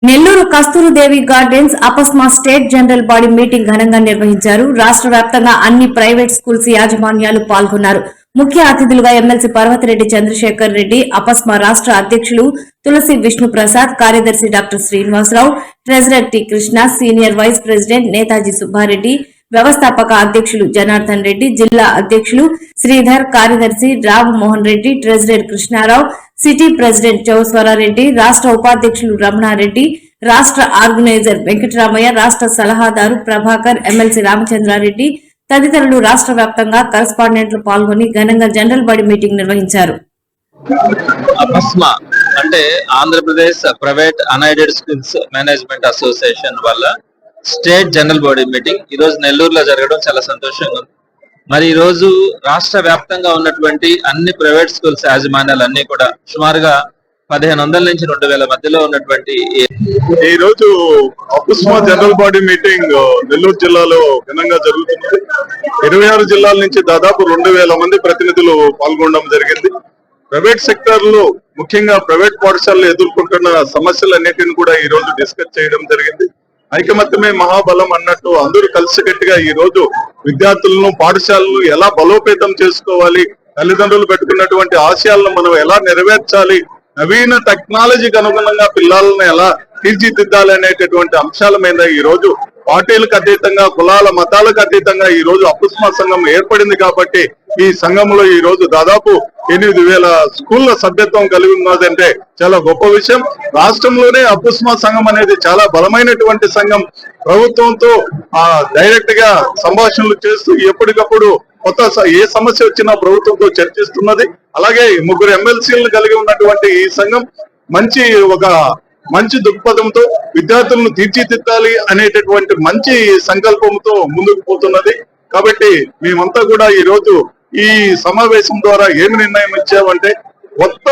Nellore Kasturidevi gardens APSMA state general body meeting ఘనంగా నిర్వహించారు. రాష్ట్ర వ్యాప్తంగా అన్ని ప్రైవేట్ స్కూల్స్ యాజమాన్యాలు పాల్గొన్నారు. ముఖ్య అతిథులుగా ఎమ్మెల్సీ పర్వతిరెడ్డి చంద్రశేఖర్ రెడ్డి, అపస్మా రాష్ట్ర అధ్యక్షులు తులసి విష్ణుప్రసాద్, కార్యదర్శి doctor Srinivasarao, treasurer T Krishna, senior vice president Netaji Subbareddy, వ్యవస్థాపక అధ్యక్షులు జనార్దన్ రెడ్డి, జిల్లా అధ్యక్షులు శ్రీధర్, కార్యదర్శి Rao Mohan Reddy, treasurer Krishnarao, city president Chowswarareddy, రాష్ట్ర ఉపాధ్యక్షులు రమణారెడ్డి, రాష్ట్ర ఆర్గనైజర్ వెంకటరామయ్య, రాష్ట్ర సలహాదారు ప్రభాకర్, ఎమ్మెల్సీ రామచంద్రారెడ్డి తదితరులు రాష్ట్ర వ్యాప్తంగా కరస్పాండెంట్లు పాల్గొని ఘనంగా జనరల్ బాడీ మీటింగ్ నిర్వహించారు. అపస్మా అంటే Andhra Pradesh private unaided schools management association వల్ల స్టేట్ జనరల్ బాడీ మీటింగ్ ఈ రోజు నెల్లూరులో జరగడం చాలా సంతోషంగా ఉంది. మరి ఈ రోజు రాష్ట్ర వ్యాప్తంగా ఉన్నటువంటి అన్ని ప్రైవేట్ స్కూల్స్ యాజమాన్యాలన్నీ కూడా సుమారుగా 1500 నుంచి 2000 మధ్యలో ఉన్నటువంటి ఈ రోజు అపస్మా జనరల్ బాడీ మీటింగ్ నెల్లూరు జిల్లాలో ఘనంగా జరుగుతున్నది. 26 జిల్లాల నుంచి దాదాపు 2000 మంది ప్రతినిధులు పాల్గొనడం జరిగింది. ప్రైవేట్ సెక్టర్ లో ముఖ్యంగా ప్రైవేట్ పాఠశాలలు ఎదుర్కొంటున్న సమస్యలన్నిటిని కూడా ఈ రోజు డిస్కస్ చేయడం జరిగింది. ఐకమత్యమే మహాబలం అన్నట్టు అందరూ కలిసికట్టుగా ఈ రోజు విద్యార్థులను పాఠశాలను ఎలా బలోపేతం చేసుకోవాలి, తల్లిదండ్రులు పెట్టుకున్నటువంటి ఆశయాలను మనం ఎలా నెరవేర్చాలి, నవీన టెక్నాలజీకి అనుగుణంగా పిల్లలను ఎలా తీర్చిదిద్దాలి అనేటటువంటి అంశాల మీద ఈ రోజు పార్టీలకు అతీతంగా, కులాల మతాలకు అతీతంగా ఈ రోజు అపస్మా సంఘం ఏర్పడింది. కాబట్టి ఈ సంఘంలో ఈ రోజు దాదాపు 8000 స్కూళ్ల సభ్యత్వం కలిగి ఉన్నదంటే చాలా గొప్ప విషయం. రాష్ట్రంలోనే అపస్మా సంఘం అనేది చాలా బలమైనటువంటి సంఘం. ప్రభుత్వంతో డైరెక్ట్ గా సంభాషణలు చేస్తూ ఎప్పటికప్పుడు కొత్త ఏ సమస్య వచ్చినా ప్రభుత్వంతో చర్చిస్తున్నది. అలాగే 3 ఎమ్మెల్సీలను కలిగి ఉన్నటువంటి ఈ సంఘం మంచి దృక్పథంతో విద్యార్థులను తీర్చిదిద్దాలి అనేటటువంటి మంచి సంకల్పంతో ముందుకు పోతున్నది. కాబట్టి మేమంతా కూడా ఈ రోజు ఈ సమావేశం ద్వారా ఏమి నిర్ణయం ఇచ్చామంటే కొత్త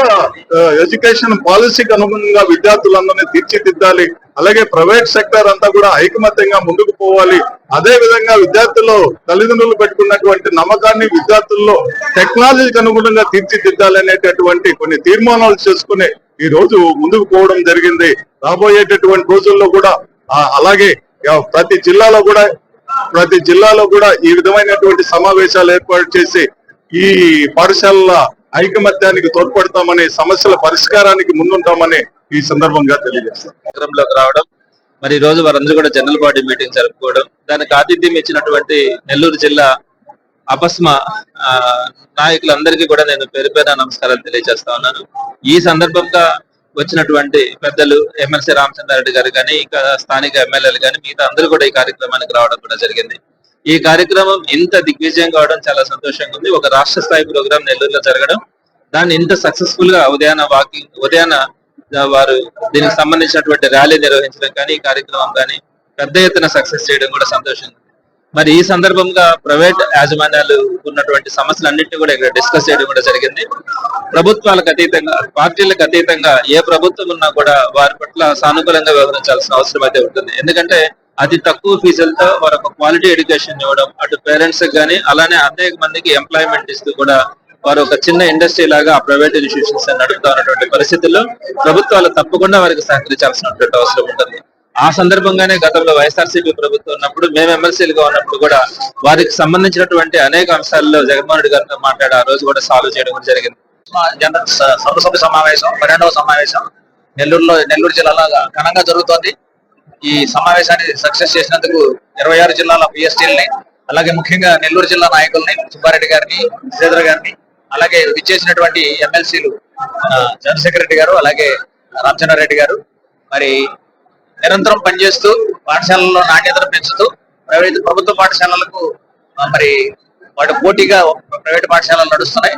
ఎడ్యుకేషన్ పాలసీకి అనుగుణంగా విద్యార్థులందరినీ తీర్చిదిద్దాలి. అలాగే ప్రైవేట్ సెక్టర్ అంతా కూడా ఐకమత్యంగా ముందుకు పోవాలి. అదే విధంగా విద్యార్థుల్లో తల్లిదండ్రులు పెట్టుకున్నటువంటి నమ్మకాన్ని విద్యార్థుల్లో టెక్నాలజీకి అనుగుణంగా తీర్చిదిద్దాలి అనేటటువంటి కొన్ని తీర్మానాలు చేసుకుని ఈ రోజు ముందుకు పోవడం జరిగింది. రాబోయేటటువంటి రోజుల్లో కూడా అలాగే ప్రతి జిల్లాలో కూడా ఈ విధమైనటువంటి సమావేశాలు ఏర్పాటు చేసి ఈ పాఠశాలల ఐకమత్యానికి తోడ్పడతామని, సమస్యల పరిష్కారానికి ముందుంటామని ఈ సందర్భంగా తెలియజేస్తాం. రావడం మరి ఈ రోజు వారందరూ కూడా జనరల్ బాడీ మీటింగ్ జరుపుకోవడం, దానికి ఆతిథ్యం ఇచ్చినటువంటి నెల్లూరు జిల్లా అపస్మా నాయకులందరికీ కూడా నేను పేరు పేరు నమస్కారాలు తెలియజేస్తా ఉన్నాను. ఈ సందర్భంగా వచ్చినటువంటి పెద్దలు ఎమ్మెల్సీ రామచంద్రారెడ్డి గారు కానీ, ఇంకా స్థానిక ఎమ్మెల్యేలు కానీ, మిగతా అందరూ కూడా ఈ కార్యక్రమానికి రావడం కూడా జరిగింది. ఈ కార్యక్రమం ఇంత దిగ్విజయం కావడం చాలా సంతోషంగా ఉంది. ఒక రాష్ట్ర స్థాయి ప్రోగ్రాం నెల్లూరులో జరగడం, దాన్ని ఇంత సక్సెస్ఫుల్ గా ఉదయాన వారు దీనికి సంబంధించినటువంటి ర్యాలీ నిర్వహించడం కానీ, ఈ కార్యక్రమం కానీ పెద్ద ఎత్తున సక్సెస్ చేయడం కూడా సంతోషంగా. మరి ఈ సందర్భంగా ప్రైవేట్ యాజమాన్యాలు ఉన్నటువంటి సమస్యలన్నింటినీ కూడా ఇక్కడ డిస్కస్ చేయడం కూడా జరిగింది. ప్రభుత్వాలకు అతీతంగా, పార్టీలకు అతీతంగా ఏ ప్రభుత్వం ఉన్నా కూడా వారి పట్ల సానుకూలంగా వ్యవహరించాల్సిన అవసరం అయితే ఉంటుంది. ఎందుకంటే అతి తక్కువ ఫీజులతో వారు ఒక క్వాలిటీ ఎడ్యుకేషన్ ఇవ్వడం, అటు పేరెంట్స్ కానీ అలానే అనేక మందికి ఎంప్లాయ్మెంట్ ఇస్తూ కూడా వారు ఒక చిన్న ఇండస్ట్రీ లాగా ఆ ప్రైవేట్ ఇన్స్టిట్యూషన్స్ నడుపుతా ఉన్నటువంటి పరిస్థితుల్లో ప్రభుత్వాలు తప్పకుండా వారికి సహకరించాల్సినటువంటి అవసరం ఉంటుంది. ఆ సందర్భంగానే గతంలో వైఎస్ఆర్సీపీ ప్రభుత్వం ఉన్నప్పుడు, మేము ఎమ్మెల్సీలుగా ఉన్నప్పుడు కూడా వారికి సంబంధించినటువంటి అనేక అంశాల్లో జగన్మోహన్ రెడ్డి గారితో మాట్లాడి ఆ రోజు కూడా సాల్వ్ చేయడం కూడా జరిగింది. సర్వసభ్య సమావేశం 12వ సమావేశం నెల్లూరు జిల్లాలో ఘనంగా జరుగుతోంది. ఈ సమావేశాన్ని సక్సెస్ చేసినందుకు 26 జిల్లాల పిఎస్టీలని, అలాగే ముఖ్యంగా నెల్లూరు జిల్లా నాయకుల్ని సుబ్బారెడ్డి గారిని, శ్రీధర్ గారిని, అలాగే విచ్చేసినటువంటి ఎమ్మెల్సీలు చంద్రశేఖర్ రెడ్డి గారు, అలాగే రామచంద్రారెడ్డి గారు మరి నిరంతరం పనిచేస్తూ పాఠశాలల్లో నాణ్యతను పెంచుతూ ప్రభుత్వ పాఠశాలలకు మరి వాటి పోటీగా ప్రైవేట్ పాఠశాలలు నడుస్తున్నాయి.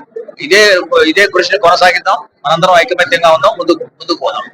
ఇదే కృషిని కొనసాగిద్దాం. మనందరం ఐకమత్యంగా ఉందాం, ముందుకు పోదాం.